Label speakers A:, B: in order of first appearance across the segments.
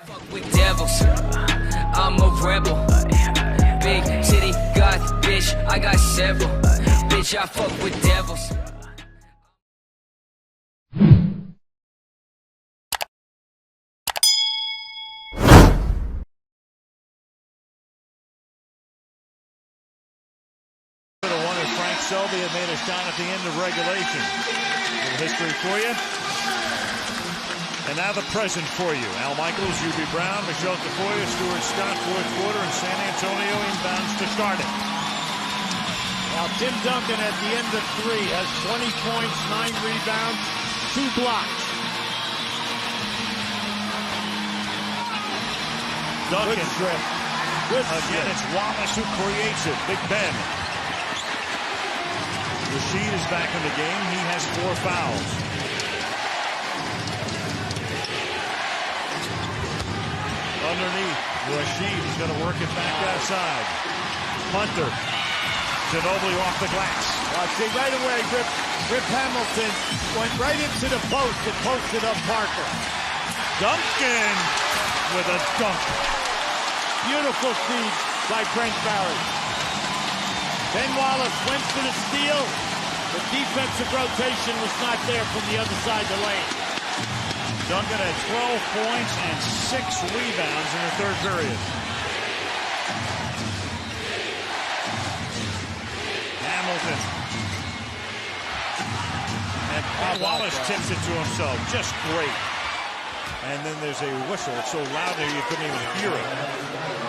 A: Fuck with devils, I'm a rebel. Big city got bitch, I got several. Bitch, I fuck with devils.
B: Frank Selby had made a shot at the end of regulation. A little history for you. And now the present for you. Al Michaels, U.B. Brown, Michelle Tafoya, Stuart Scott, 4thQuarter, and San Antonio inbounds to start it.
C: Now Tim Duncan at the end of 3 has 20 points, 9 rebounds, 2 blocks.
B: Duncan.
C: Good strip.
B: Again, it's Wallace who creates it. Big Ben. Rashid is back in the game. He has 4 fouls. Underneath, Rashid is going to work it back outside. Hunter. Ginobili off the glass.
C: See, right away, Rip Hamilton went right into the post and posted up Parker.
B: Duncan with a dunk.
C: Beautiful feed by Brent Barry. Ben Wallace went for the steal. The defensive rotation was not there from the other side of the lane.
B: Duncan had 12 points and 6 rebounds in the third period. Hamilton. And Wallace tips it to himself. Just great. And then there's a whistle. It's so loud there you couldn't even hear it.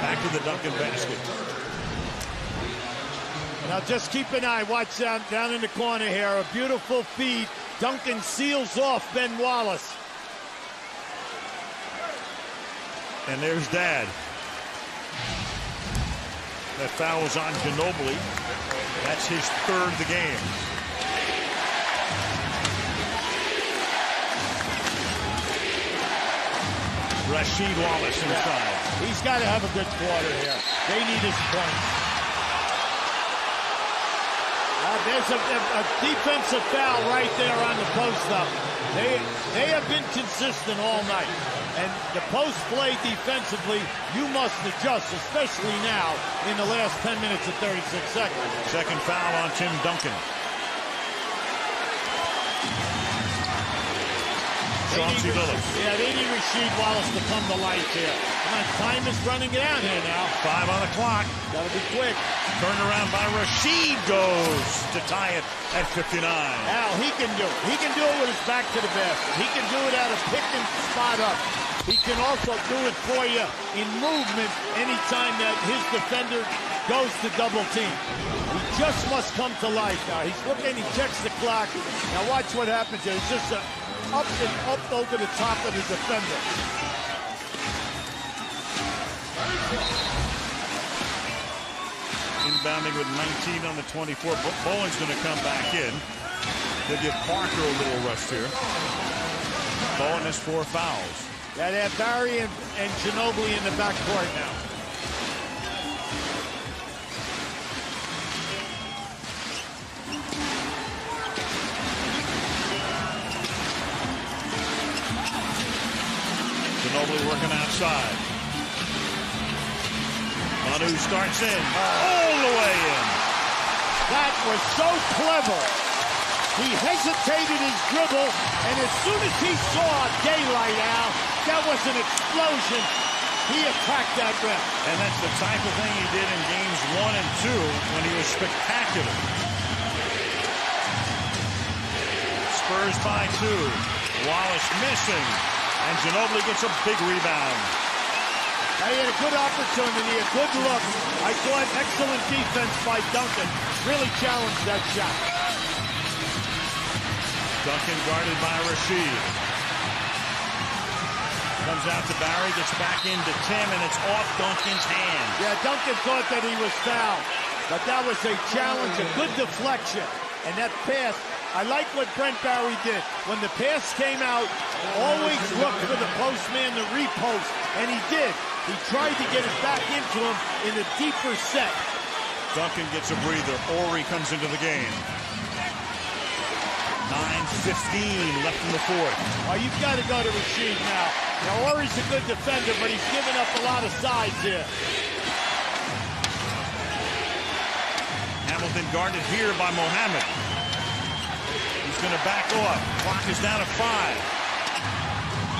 B: Back to the Duncan basket.
C: Now just keep an eye. Watch down in the corner here. A beautiful feed. Duncan seals off Ben Wallace.
B: And there's Dad. That foul was on Ginobili. That's his 3rd of the game. Rasheed Wallace inside.
C: He's got to have a good quarter here. They need his points. There's a defensive foul right there on the post-up. They have been consistent all night. And the post play defensively, you must adjust, especially now in the last 10 minutes and 36 seconds.
B: Second foul on Tim Duncan. Chauncey Billups.
C: Yeah, they need Rasheed Wallace to come to life here. Come on, time is running down here now.
B: 5 on the clock.
C: Gotta be quick.
B: Turned around by Rasheed goes to tie it at 59.
C: Al, he can do it. He can do it with his back to the basket. He can do it out of pick and spot up. He can also do it for you in movement anytime that his defender goes to double team. He just must come to life now. He's looking, he checks the clock. Now watch what happens here. It's just up and up over the top of the defender.
B: Inbounding with 19 on the 24. Bowen's going to come back in. They'll give Parker a little rest here. Bowen has 4 fouls.
C: Yeah, they have Barry and Ginobili in the backcourt now.
B: Ginobili working outside. Manu starts in. All the way in.
C: That was so clever. He hesitated his dribble, and as soon as he saw daylight, Al, that was an explosion. He attacked that rim.
B: And that's the type of thing he did in games 1 and 2 when he was spectacular. Spurs by 2. Wallace missing. And Ginobili gets a big rebound.
C: He had a good opportunity, a good look. I thought excellent defense by Duncan. Really challenged that shot.
B: Duncan guarded by Rasheed. Comes out to Barry, gets back into Tim, and it's off Duncan's hand.
C: Yeah, Duncan thought that he was fouled, but that was a challenge, a good deflection. And that pass, I like what Brent Barry did. When the pass came out, always look for the postman to repost, and he did. He tried to get it back into him in a deeper set.
B: Duncan gets a breather. Ori comes into the game. 9:15 left in the fourth.
C: Oh, you've got to go to Rasheed now. Now, Ori's a good defender, but he's given up a lot of size here.
B: Hamilton guarded here by Mohammed. He's going to back off. Clock is down to 5.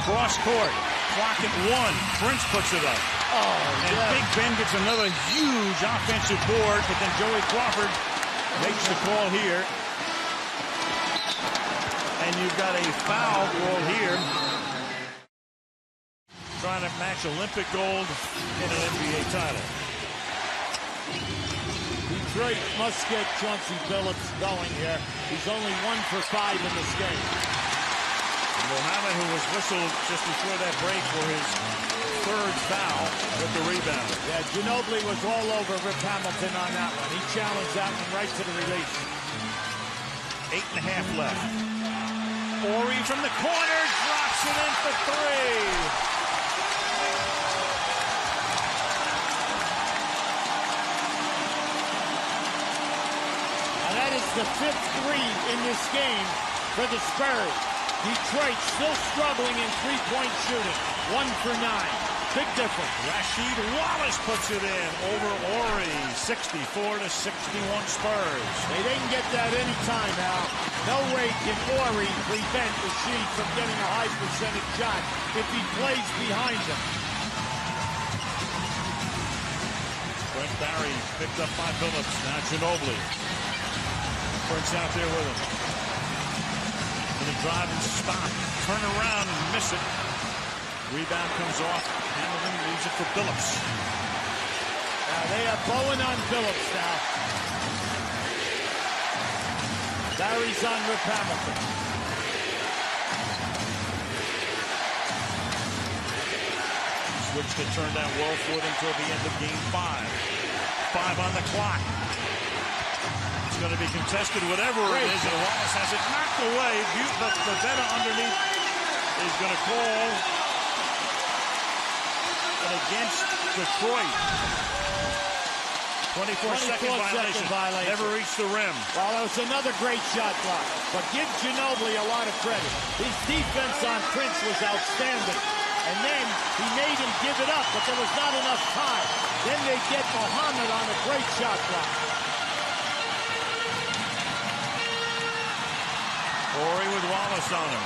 B: Cross court. Clock at 1. Prince puts it up. And Big Ben gets another huge offensive board, but then Joey Crawford makes the call here. And you've got a foul call here. Trying to match Olympic gold in an NBA title.
C: Detroit must get Chauncey Billups going here. He's only 1 for 5 in this game.
B: Mohammed, who was whistled just before that break for his 3rd foul with the rebound.
C: Yeah, Ginobili was all over Rip Hamilton on that one. He challenged that one right to the release.
B: 8.5 left. Ori from the corner drops it in for 3.
C: That is the 5th 3 in this game for the Spurs. Detroit still struggling in three-point shooting. 1 for 9. Big difference.
B: Rasheed Wallace puts it in over Ori. 64-61 Spurs.
C: They didn't get that any time now. No way can Ori prevent Rasheed from getting a high percentage shot if he plays behind him.
B: Brent Barry picked up by Billups. Now Ginobili. Prince out there with him. Gonna drive and stop. Turn around and miss it. Rebound comes off. Hamilton leaves it for Billups.
C: Now they are Bowen on Billups now. Barry's on Rip Hamilton.
B: Switch that turned out well for them until the end of game 5. 5 on the clock. It's going to be contested, whatever it is, and Wallace has it knocked away. But Bevetta underneath is going to call it against Detroit. 24-second violation. Never reached the rim.
C: Well, that was another great shot block. But give Ginobili a lot of credit. His defense on Prince was outstanding. And then he made him give it up, but there was not enough time. Then they get Mohammed on a great shot block.
B: Ori with Wallace on him.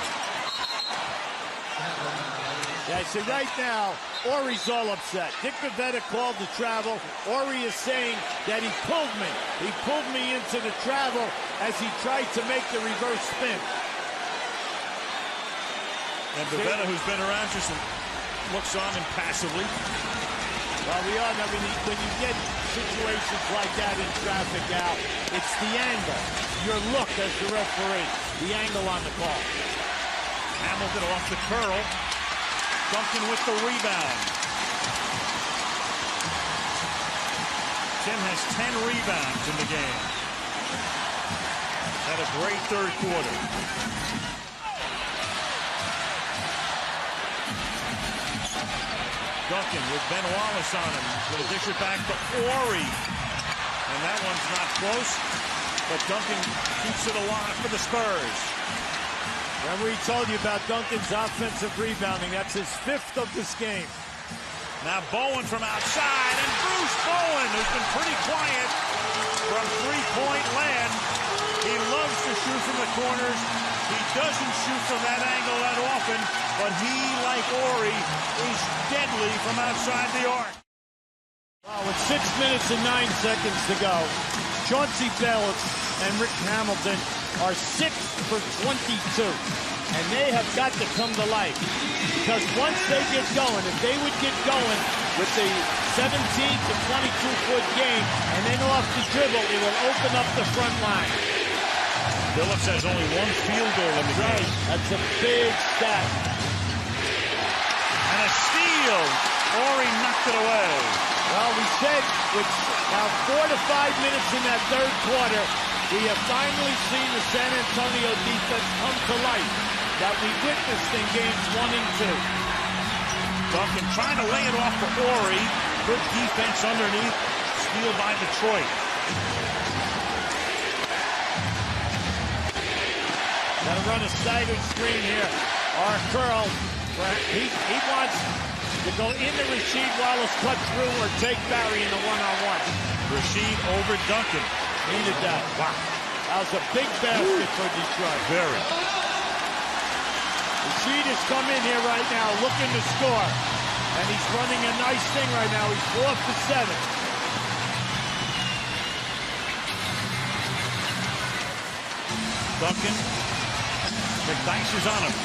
C: Yeah, see, right now, Ori's all upset. Dick Bevetta called the travel. Ori is saying that he pulled me. He pulled me into the travel as he tried to make the reverse spin.
B: And Bevetta, who's been around, just looks on impassively.
C: Well, we all know when you get situations like that in traffic, Al, it's the angle. Your look as the referee. The angle on the call.
B: Hamilton off the curl. Duncan with the rebound. Tim has 10 rebounds in the game. Had a great 3rd quarter. Duncan with Ben Wallace on him. Will dish it back to Ori. And that one's not close. But Duncan keeps it alive for the Spurs.
C: Remember he told you about Duncan's offensive rebounding. That's his 5th of this game.
B: Now Bowen from outside, and Bruce Bowen, who's been pretty quiet from three-point land. He loves to shoot from the corners. He doesn't shoot from that angle that often, but he, like Ori, is deadly from outside the arc.
C: Well, with 6 minutes and 9 seconds to go, Chauncey Billups and Rick Hamilton are 6 for 22. And they have got to come to life. Because once they get going, if they would get going with the 17 to 22-foot game and then off the dribble, it will open up the front line.
B: Billups has only 1 field goal in the game.
C: That's a big stat.
B: And a steal. Ori knocked it away.
C: Well, we said with now 4 to 5 minutes in that 3rd quarter, we have finally seen the San Antonio defense come to life that we witnessed in games 1 and 2.
B: Duncan trying to lay it off for Ori. Good defense underneath. Steal by Detroit.
C: Got to run a staggered screen here. Our curl He wants to go into Rasheed Wallace, cut through, or take Barry in the one-on-one.
B: Rasheed over Duncan.
C: Needed that. Wow. That was a big basket for Detroit.
B: Very.
C: Rasheed has come in here right now looking to score. And he's running a nice thing right now. He's 4 for 7.
B: Duncan. McDyess is on him.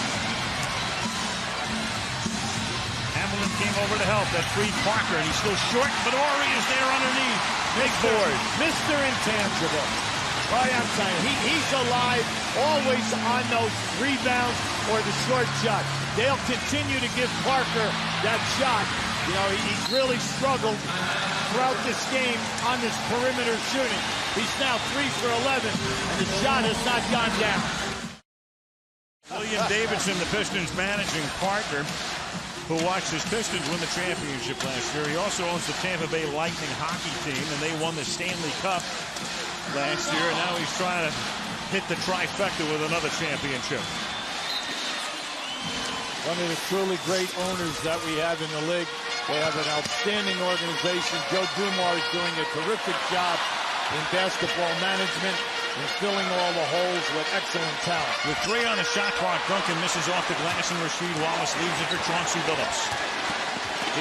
B: Hamilton came over to help. That freed Parker, and he's still short, but Ori is there underneath. Big board.
C: Mr. Intangible. Right, I'm saying, he's alive, always on those rebounds or the short shot. They'll continue to give Parker that shot. You know, he's really struggled throughout this game on this perimeter shooting. He's now 3 for 11, and the shot has not gone down.
B: William Davidson, the Pistons managing partner, who watched his Pistons win the championship last year. He also owns the Tampa Bay Lightning hockey team, and they won the Stanley Cup last year. And now he's trying to hit the trifecta with another championship.
C: One of the truly great owners that we have in the league. They have an outstanding organization. Joe Dumars is doing a terrific job in basketball management and filling all the holes with excellent talent.
B: With 3 on the shot clock, Duncan misses off the glass, and Rasheed Wallace leaves it for Chauncey Billups.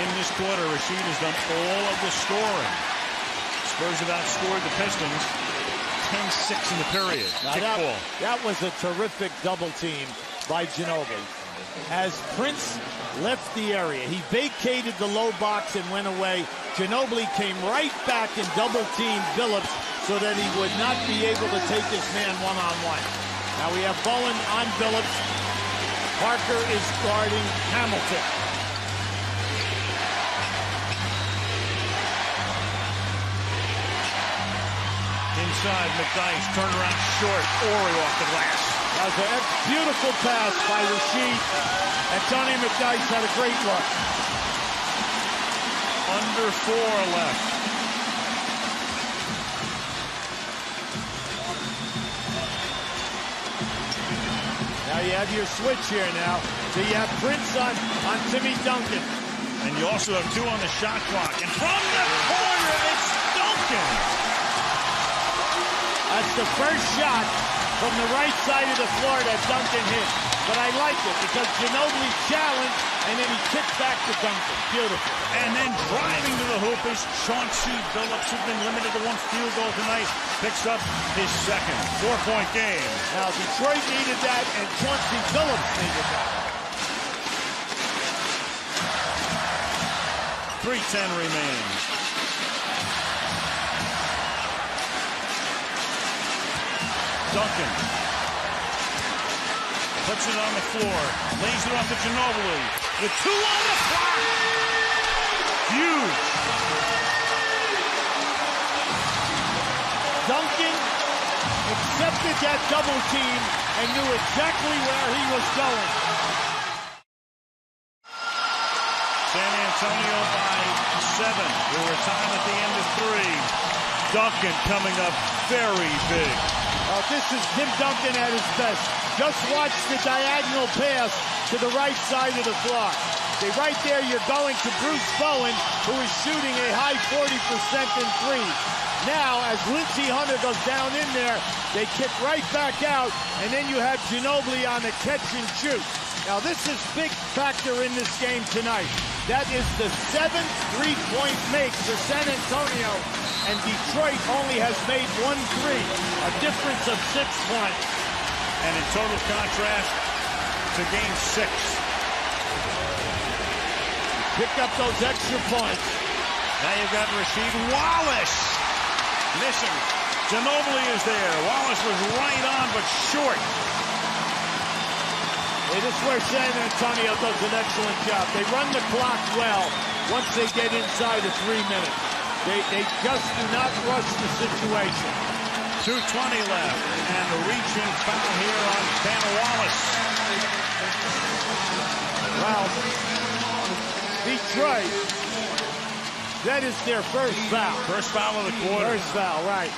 B: In this quarter, Rasheed has done all of the scoring. Spurs have outscored the Pistons 10-6 in the period.
C: Now that was a terrific double team by Ginobili. As Prince left the area, he vacated the low box and went away. Ginobili came right back and double-teamed Billups so that he would not be able to take this man one-on-one. Now we have Bowen on Billups. Parker is guarding Hamilton.
B: Inside, McDyess, turnaround short, Ori off the glass.
C: That was a beautiful pass by Rasheed. And Tony McDyess had a great look.
B: Under 4 left.
C: Now you have your switch here now. So you have Prince on Timmy Duncan.
B: And you also have 2 on the shot clock. And from the corner, it's Duncan.
C: That's the first shot from the right side of the floor that Duncan hit. But I like it because Ginobili challenged, and then he kicked back to Duncan. Beautiful.
B: And then driving to the hoop is Chauncey Billups, who's been limited to 1 field goal tonight. Picks up his second 4-point game.
C: Now, Detroit needed that, and Chauncey Billups needed that.
B: 3:10 remains. Duncan puts it on the floor, lays it off to Ginobili. With 2 on the clock. Huge.
C: Duncan accepted that double team and knew exactly where he was going.
B: San Antonio by 7. We were time at the end of 3. Duncan coming up very big.
C: This is Tim Duncan at his best. Just watch the diagonal pass to the right side of the floor. See, right there, you're going to Bruce Bowen, who is shooting a high 40% in threes. Now, as Lindsey Hunter goes down in there, they kick right back out, and then you have Ginobili on the catch and shoot. Now, this is big factor in this game tonight. That is the 7th three-point make for San Antonio, and Detroit only has made 1 3, a difference of 6 points.
B: And in total contrast to game 6.
C: Pick up those extra points.
B: Now you've got Rasheed Wallace. Listen, Ginobili is there. Wallace was right on, but short.
C: Hey, this is where San Antonio does an excellent job. They run the clock well once they get inside of 3 minutes. They just do not rush the situation.
B: 2:20 left, and a reach-in foul here on Van Wallace.
C: Wow. Detroit, that is their first foul.
B: First foul of the quarter.
C: First foul, right.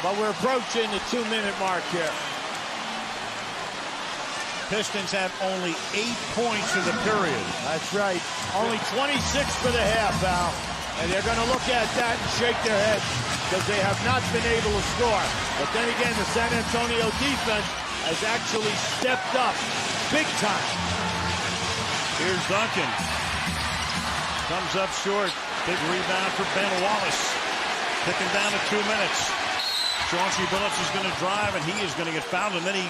C: But we're approaching the 2-minute mark here.
B: Pistons have only 8 points in the period.
C: That's right. Only 26 for the half, Al. And they're going to look at that and shake their heads because they have not been able to score. But then again, the San Antonio defense has actually stepped up big time.
B: Here's Duncan. Comes up short. Big rebound for Ben Wallace. Ticking down to 2 minutes. Chauncey Billups is going to drive, and he is going to get fouled, and then he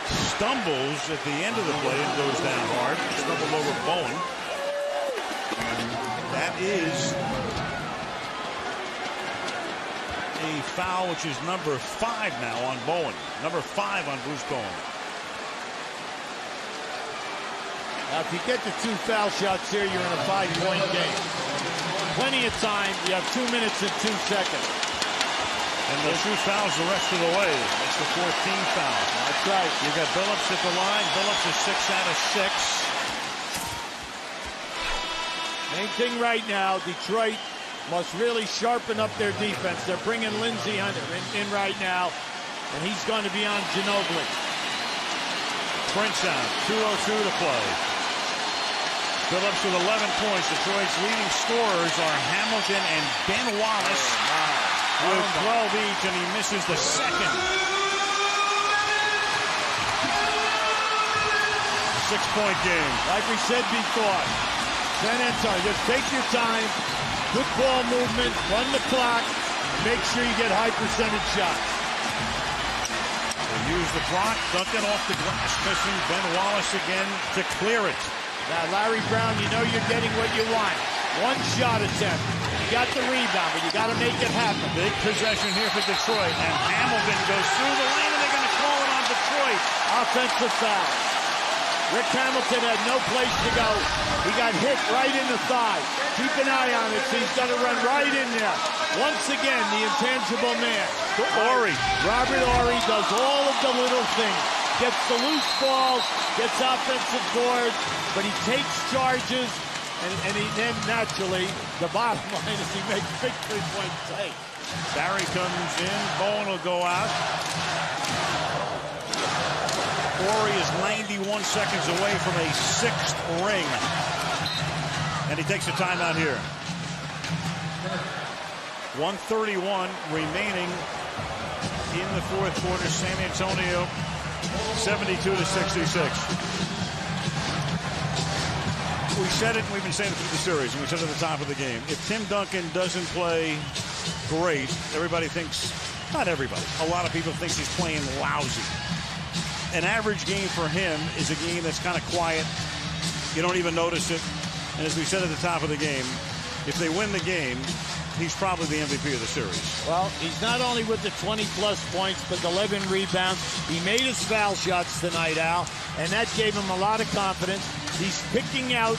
B: stumbles at the end of the play and goes down hard. Stumbled over Bowen. That is a foul, which is number 5 now on Bowen. Number 5 on Bruce Bowen.
C: Now, if you get the 2 foul shots here, you're in a 5-point game. Plenty of time. You have 2 minutes and 2 seconds.
B: And they'll shoot fouls the rest of the way. That's the 14th foul.
C: That's right.
B: You got Billups at the line. Billups is 6 out of 6.
C: Main thing right now, Detroit must really sharpen up their defense. They're bringing Lindsey Hunter in right now, and he's going to be on Ginobili.
B: Prince out. 2:02 to play. Billups with 11 points. Detroit's leading scorers are Hamilton and Ben Wallace with 12 each, and he misses the second. 6-point game.
C: Like we said before, San Antonio, just take your time, good ball movement, run the clock, make sure you get high percentage shots.
B: They use the clock. Duncan off the glass, missing. Ben Wallace again to clear it.
C: Now, Larry Brown, you know you're getting what you want. 1 shot attempt. You got the rebound, but you got to make it happen.
B: Big possession here for Detroit, and Hamilton goes through the lane, and they're going to call it on Detroit.
C: Offensive foul. Rick Hamilton had no place to go. He got hit right in the thigh. Keep an eye on it. He's going to run right in there. Once again, the intangible man.
B: Horry.
C: Robert Horry does all of the little things. Gets the loose balls, gets offensive boards, but he takes charges, and he then naturally, the bottom line is he makes big 3-point plays.
B: Barry comes in. Bowen will go out. Horry is 91 seconds away from a 6th ring. And he takes a timeout here. 1:31 remaining in the 4th quarter. San Antonio 72-66. We said it, and we've been saying it through the series, and we said it at the top of the game. If Tim Duncan doesn't play great, everybody thinks, not everybody, a lot of people think he's playing lousy. An average game for him is a game that's kind of quiet. You don't even notice it. And as we said at the top of the game, if they win the game, he's probably the MVP of the series.
C: Well, he's not only with the 20-plus points, but 11 rebounds. He made his foul shots tonight, Al, and that gave him a lot of confidence. He's picking out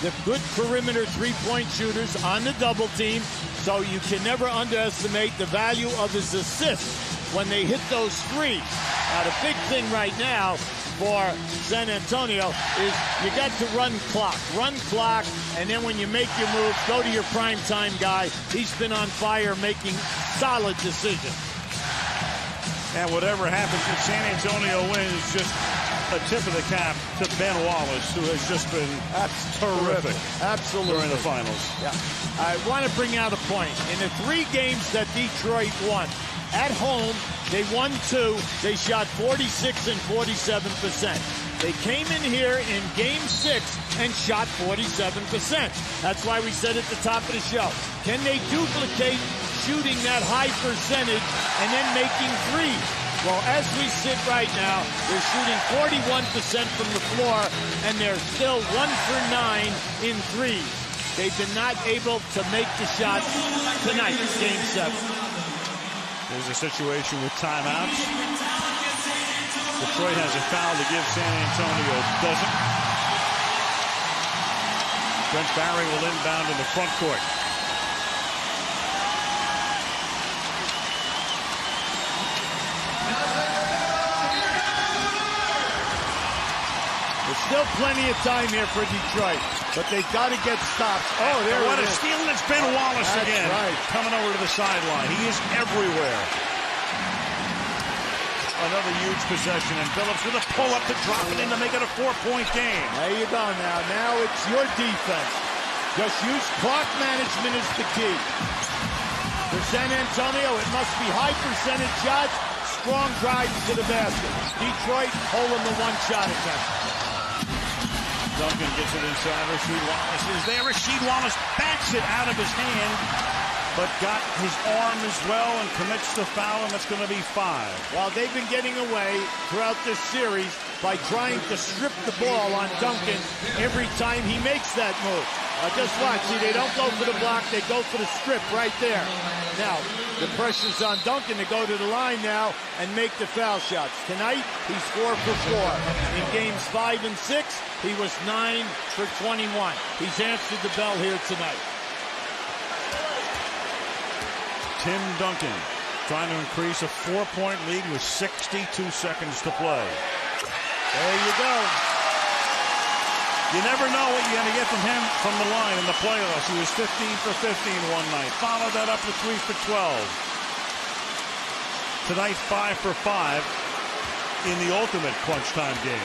C: the good perimeter 3-point shooters on the double team, so you can never underestimate the value of his assists when they hit those threes. Now, the big thing right now for San Antonio is you got to run clock, and then when you make your moves, go to your primetime guy. He's been on fire making solid decisions.
B: And whatever happens if San Antonio wins, just a tip of the cap to Ben Wallace, who has just been terrific.
C: Absolutely.
B: During the finals.
C: Yeah. I want to bring out a point. In the 3 games that Detroit won, at home, they won 2. They shot 46 and 47%. They came in here in Game 6 and shot 47%. That's why we said at the top of the show, can they duplicate shooting that high percentage and then making threes? Well, as we sit right now, they're shooting 41% from the floor, and they're still 1 for 9 in threes. They've been not able to make the shots tonight, Game 7.
B: There's a situation with timeouts. Detroit has a foul to give. San Antonio doesn't. Brent Barry will inbound in the front court.
C: There's still plenty of time here for Detroit, but they've got to get stops. Oh, there
B: what
C: it
B: a
C: is.
B: steal, and it's Ben Wallace
C: That's
B: again.
C: right.
B: Coming over to the sideline. He is everywhere. another huge possession, and Phillips with a pull-up to drop it in to make it a 4-point game.
C: There you go now. Now it's your defense. Just use clock management is the key. For San Antonio, it must be high percentage shots, strong drives to the basket. Detroit holding the one-shot attempt.
B: Duncan gets it inside. Rasheed Wallace is there. Rasheed Wallace backs it out of his hand, but got his arm as well and commits the foul, and that's going to be 5.
C: Well, they've been getting away throughout this series by trying to strip the ball on Duncan every time he makes that move. Just watch. See, they don't go for the block. They go for the strip right there. Now, the pressure's on Duncan to go to the line now and make the foul shots. Tonight, he's 4 for 4. In games 5 and 6, he was 9 for 21. He's answered the bell here tonight.
B: Tim Duncan trying to increase a 4-point lead with 62 seconds to play.
C: There you go.
B: You never know what you're going to get from him from the line in the playoffs. He was 15 for 15 one night. Followed that up to 3 for 12. Tonight, 5 for 5 in the ultimate crunch time game.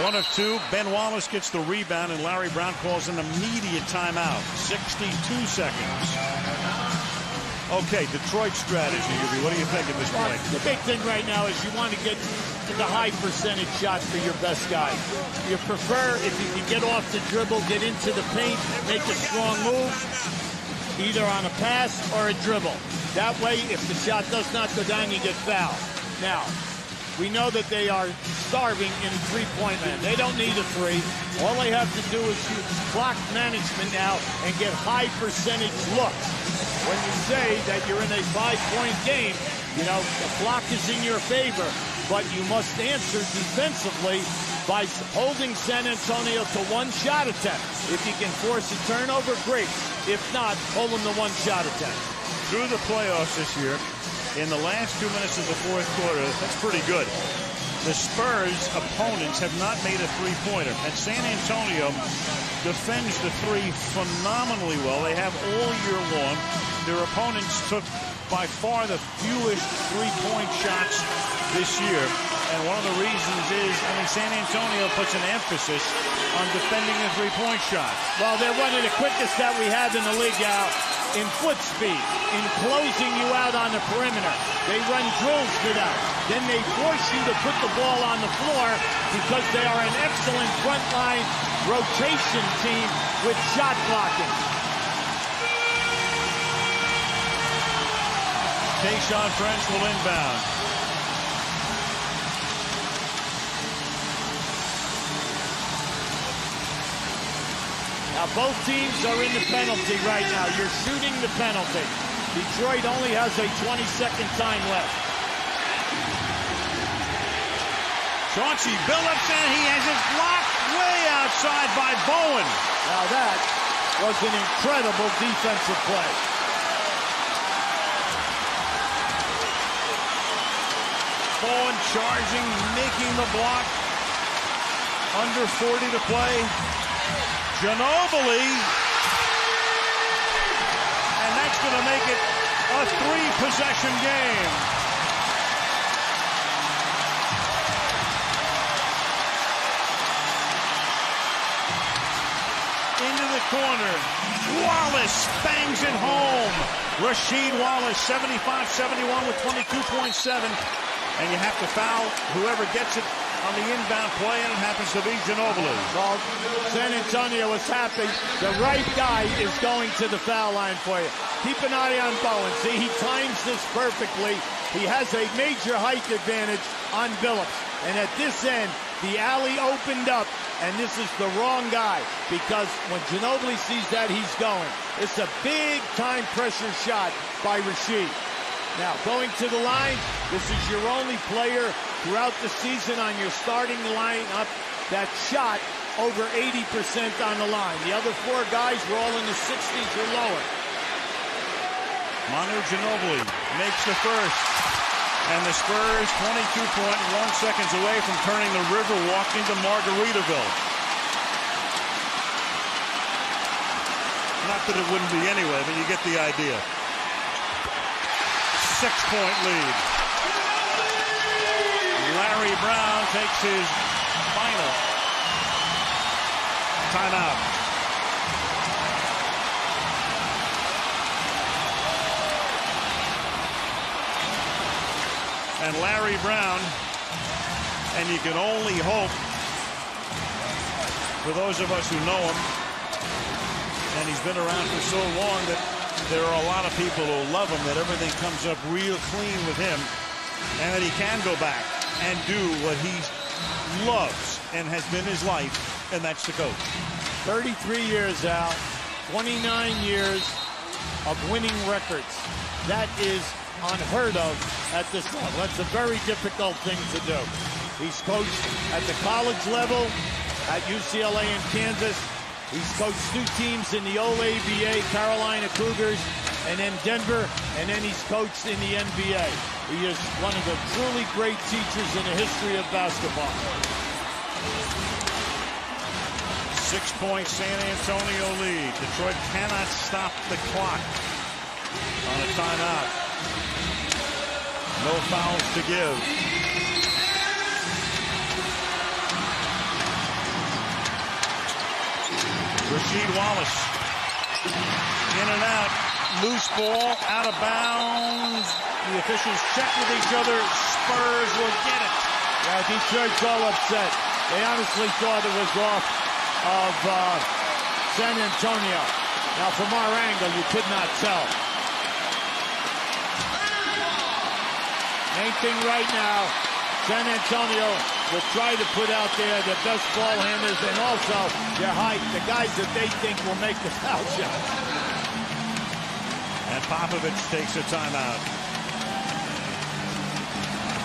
B: One of 2. Ben Wallace gets the rebound, and Larry Brown calls an immediate timeout. 62 seconds. Okay, Detroit strategy, Yubi. What do you think at this point?
C: The big thing right now is you want to get to the high percentage shot for your best guy. You prefer, if you can get off the dribble, get into the paint, make a strong move, either on a pass or a dribble. That way, if the shot does not go down, you get fouled. Now, we know that they are starving in three-point land. They don't need a 3. All they have to do is use clock management now and get high percentage looks. When you say that you're in a 5-point game, you know, the clock is in your favor, but you must answer defensively by holding San Antonio to one-shot attempt. If you can force a turnover, great. If not, hold them to one-shot attempt.
B: Through the playoffs this year, in the last 2 minutes of the 4th quarter, that's pretty good. The Spurs' opponents have not made a three-pointer, and San Antonio defends the 3 phenomenally well. They have all year long. Their opponents took by far the fewest three-point shots this year, and one of the reasons is, San Antonio puts an emphasis on defending the three-point shot.
C: Well, they're one of the quickest that we have in the league now in foot speed, in closing you out on the perimeter. They run drills to that. Then they force you to put the ball on the floor because they are an excellent frontline rotation team with shot blocking.
B: Tayshaun Prince will inbound.
C: Now both teams are in the penalty right now. You're shooting the penalty. Detroit only has a 20-second time left.
B: Chauncey Billups, and he has it blocked way outside by Bowen.
C: Now that was an incredible defensive play.
B: Bowen charging, making the block. Under 40 to play. Ginobili. And that's going to make it a 3-possession game. Into the corner. Wallace bangs it home. Rasheed Wallace, 75-71 with 22.7. And you have to foul whoever gets it on the inbound play, and it happens to be Ginobili.
C: Well, San Antonio is happy. The right guy is going to the foul line for you. Keep an eye on Bowen. See, he times this perfectly. He has a major height advantage on Billups. And at this end, the alley opened up, and this is the wrong guy, because when Ginobili sees that, he's going. It's a big-time pressure shot by Rasheed. Now, going to the line, this is your only player throughout the season on your starting lineup that shot over 80% on the line. The other 4 guys were all in the 60s or lower.
B: Manu Ginobili makes the first. And the Spurs 22.1 seconds away from turning the Riverwalk into Margaritaville. Not that it wouldn't be anyway, but you get the idea. 6-point lead. Larry Brown takes his final timeout. And Larry Brown, and you can only hope, for those of us who know him, and he's been around for so long, that there are a lot of people who love him, that everything comes up real clean with him, and that he can go back and do what he loves and has been his life, and that's the coach.
C: 33 years out, 29 years of winning records. That is unheard of at this level. That's a very difficult thing to do. He's coached at the college level, at UCLA and Kansas. He's coached 2 teams in the old ABA, Carolina Cougars, and then Denver, and then he's coached in the NBA. He is one of the truly great teachers in the history of basketball.
B: 6-point San Antonio lead. Detroit cannot stop the clock on a timeout. No fouls to give. Rasheed Wallace in and out. Loose ball, out of bounds. The officials check with each other. Spurs will get it.
C: Yeah, Detroit's all upset. They honestly thought it was off of San Antonio. Now, from our angle, you could not tell. Main thing right now, San Antonio will try to put out there their best ball handlers and also their height, the guys that they think will make the foul shot.
B: And Popovich takes a timeout.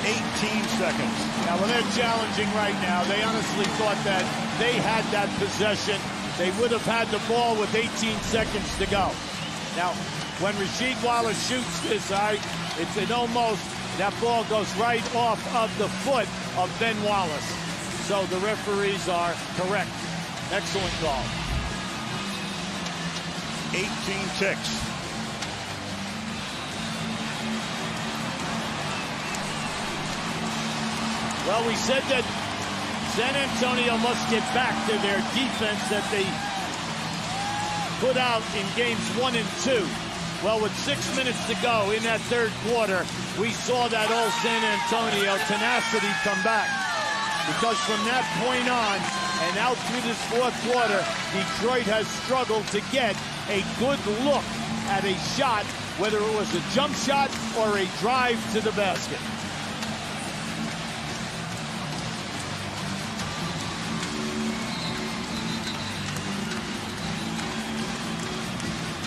B: 18 seconds.
C: Now, well, they're challenging right now. They honestly thought that they had that possession. They would have had the ball with 18 seconds to go. Now, when Rasheed Wallace shoots this, it's an almost, that ball goes right off of the foot of Ben Wallace. So the referees are correct. Excellent call.
B: 18 ticks.
C: Well, we said that San Antonio must get back to their defense that they put out in games 1 and 2. Well, with 6 minutes to go in that third quarter, we saw that old San Antonio tenacity come back. Because from that point on and out through this fourth quarter, Detroit has struggled to get a good look at a shot, whether it was a jump shot or a drive to the basket.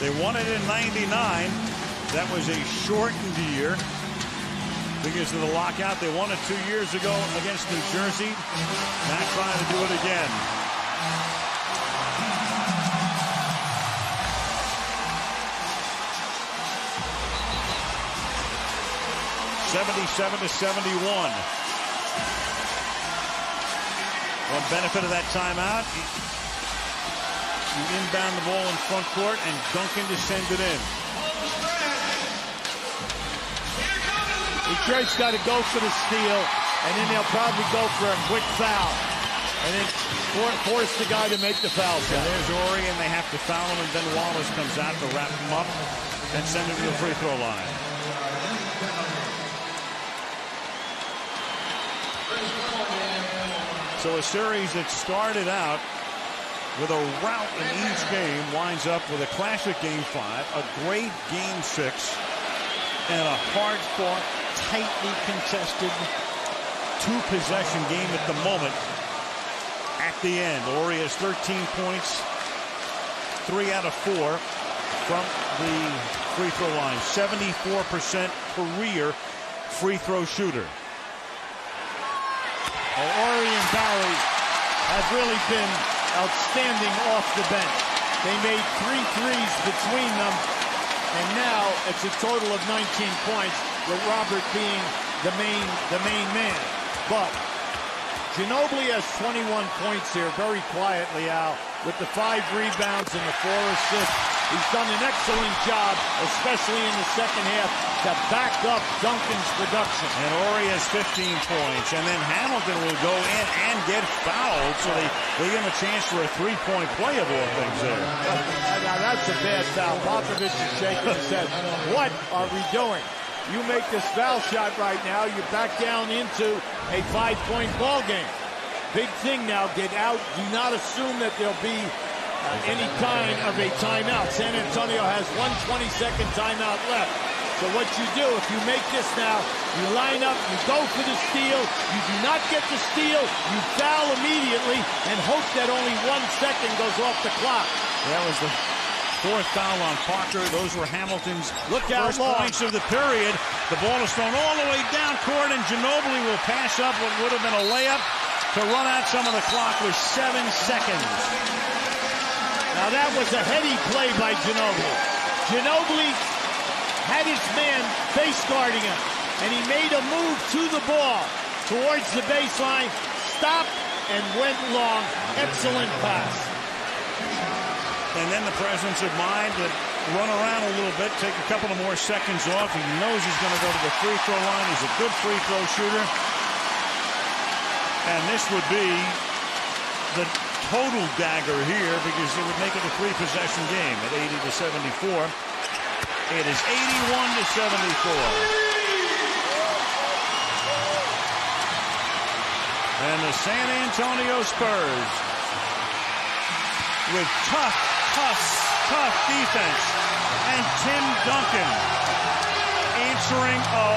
B: They won it in '99. That was a shortened year because of the lockout. They won it 2 years ago against New Jersey. Not trying to do it again. (77-71). One benefit of that timeout. You inbound the ball in front court, and Duncan to send it in.
C: Detroit's got to go for the steal, and then they'll probably go for a quick foul. And then force the guy to make the foul shot.
B: And there's Ori, and they have to foul him, and then Wallace comes out to wrap him up and send him to the free throw line. So a series that started out with a rout in each game winds up with a classic Game 5, a great Game 6, and a hard-fought, tightly contested two-possession game at the moment. At the end, Ori has 13 points, 3 out of 4 from the free throw line. 74% career free throw shooter.
C: Well, Ori and Barry have really been outstanding off the bench. They made 3 threes between them, and now it's a total of 19 points, with Robert being the main man. But Ginobili has 21 points here, very quietly, Al. with the 5 rebounds and the 4 assists. He's done an excellent job, especially in the second half, to back up Duncan's production.
B: And Horry has 15 points. And then Hamilton will go in and get fouled, so they give him a chance for a 3-point play of all things there.
C: Now that's a bad foul. Popovich is shaking his head. What are we doing? You make this foul shot right now, you're back down into a 5-point ball game. Big thing now, get out. Do not assume that there'll be any kind of a timeout. San Antonio has 1 20-second timeout left. So what you do, if you make this now, you line up, you go for the steal, you do not get the steal, you foul immediately, and hope that only 1 second goes off the clock.
B: That was the 4th foul on Parker. Those were Hamilton's first points of the period. The ball is thrown all the way down court, and Ginobili will pass up what would have been a layup to run out some of the clock with 7 seconds.
C: Now that was a heady play by Ginobili. Ginobili had his man face guarding him, and he made a move to the ball towards the baseline, stopped, and went long. Excellent pass.
B: And then the presence of mind to run around a little bit, take a couple of more seconds off. He knows he's going to go to the free throw line. He's a good free throw shooter. And this would be the total dagger here, because it would make it a 3-possession game at 80-74. It is 81-74. And the San Antonio Spurs, with tough defense, and Tim Duncan answering a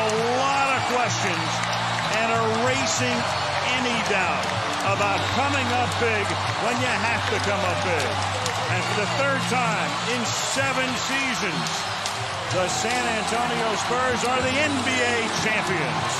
B: lot of questions and erasing any doubt about coming up big when you have to come up big. And for the 3rd time in 7 seasons, the San Antonio Spurs are the NBA champions.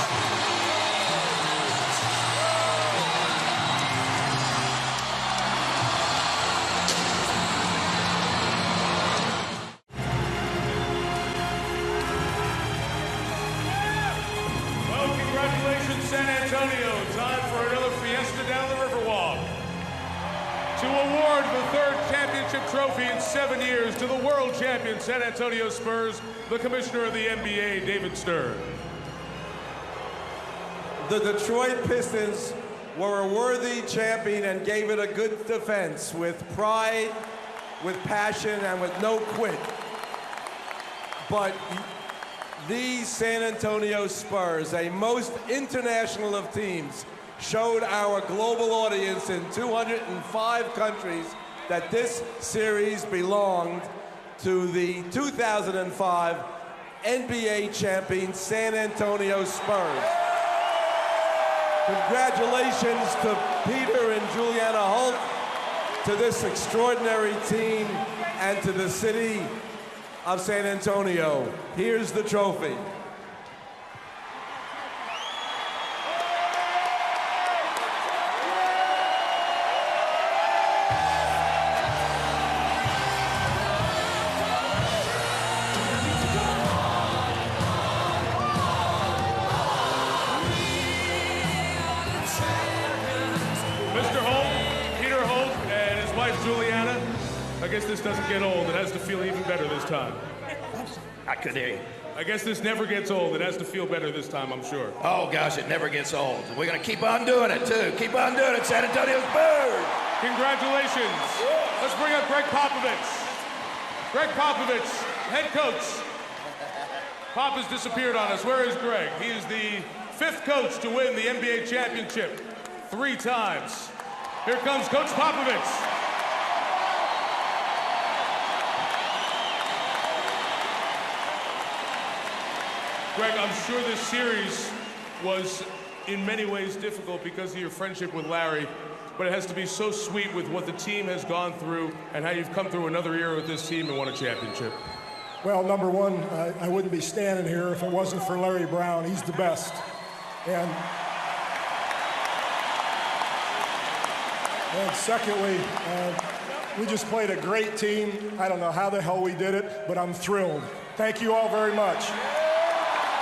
D: Well, congratulations, San Antonio. Time for another fiesta down the Riverwalk. To award the 3rd championship trophy in 7 years to the world champion San Antonio Spurs, the commissioner of the NBA, David Stern.
E: The Detroit Pistons were a worthy champion and gave it a good defense with pride, with passion, and with no quit. But these San Antonio Spurs, a most international of teams, showed our global audience in 205 countries that this series belonged to the 2005 NBA champion San Antonio Spurs. Congratulations to Peter and Juliana Holt, to this extraordinary team, and to the city of San Antonio. Here's the trophy.
D: Juliana, I guess this doesn't get old. It has to feel even better this time.
F: I could hear you.
D: I guess this never gets old. It has to feel better this time, I'm sure.
F: Oh, gosh, it never gets old. We're going to keep on doing it, too. Keep on doing it, San Antonio Spurs.
D: Congratulations. Let's bring up Greg Popovich. Greg Popovich, head coach. Pop has disappeared on us. Where is Greg? He is the 5th coach to win the NBA championship 3 times. Here comes Coach Popovich. Greg, I'm sure this series was in many ways difficult because of your friendship with Larry, but it has to be so sweet with what the team has gone through and how you've come through another era with this team and won a championship.
G: Well, number one, I wouldn't be standing here if it wasn't for Larry Brown. He's the best. And secondly, we just played a great team. I don't know how the hell we did it, but I'm thrilled. Thank you all very much.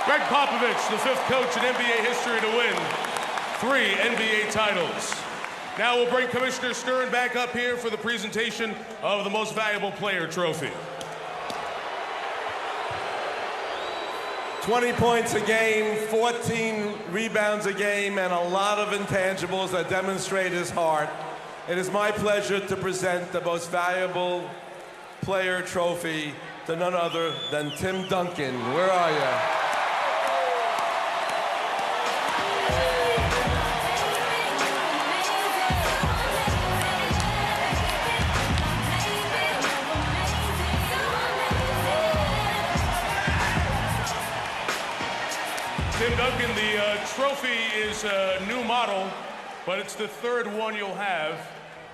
D: Greg Popovich, the 5th coach in NBA history to win 3 NBA titles. Now we'll bring Commissioner Stern back up here for the presentation of the Most Valuable Player trophy.
E: 20 points a game, 14 rebounds a game, and a lot of intangibles that demonstrate his heart. It is my pleasure to present the Most Valuable Player trophy to none other than Tim Duncan. Where are you?
D: Tim Duncan, the trophy is a new model, but it's the third one you'll have,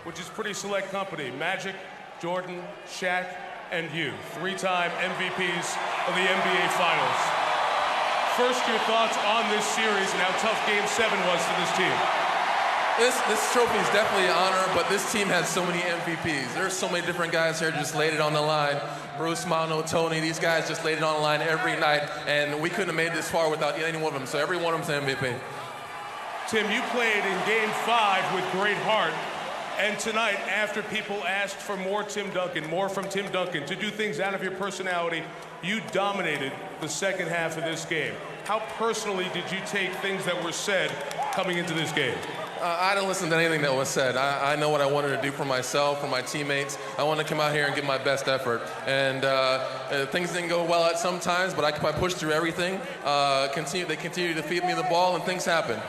D: which is pretty select company. Magic, Jordan, Shaq, and you. Three-time MVPs of the NBA Finals. First, your thoughts on this series and how tough Game 7 was for this team.
H: This trophy is definitely an honor, but this team has so many MVPs. There's so many different guys here just laid it on the line. Bruce, Mano, Tony, these guys just laid it on the line every night, and we couldn't have made it this far without any one of them, so every one of them's an MVP.
D: Tim, you played in Game 5 with great heart, and tonight, after people asked for more Tim Duncan, more from Tim Duncan, to do things out of your personality, you dominated the second half of this game. How personally did you take things that were said coming into this game?
H: I didn't listen to anything that was said. I know what I wanted to do for myself, for my teammates. I wanted to come out here and give my best effort. And things didn't go well at some times, but I pushed through everything. They continued to feed me the ball, and things happened.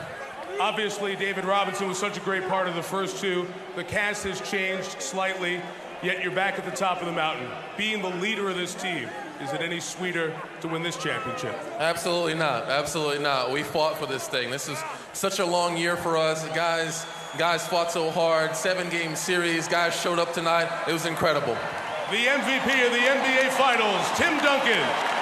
D: Obviously, David Robinson was such a great part of the first two. The cast has changed slightly, yet you're back at the top of the mountain. Being the leader of this team, is it any sweeter to win this championship?
H: Absolutely not. Absolutely not. We fought for this thing. This is such a long year for us. Guys fought so hard. 7-game series. Guys showed up tonight. It was incredible.
D: The MVP of the NBA Finals, Tim Duncan.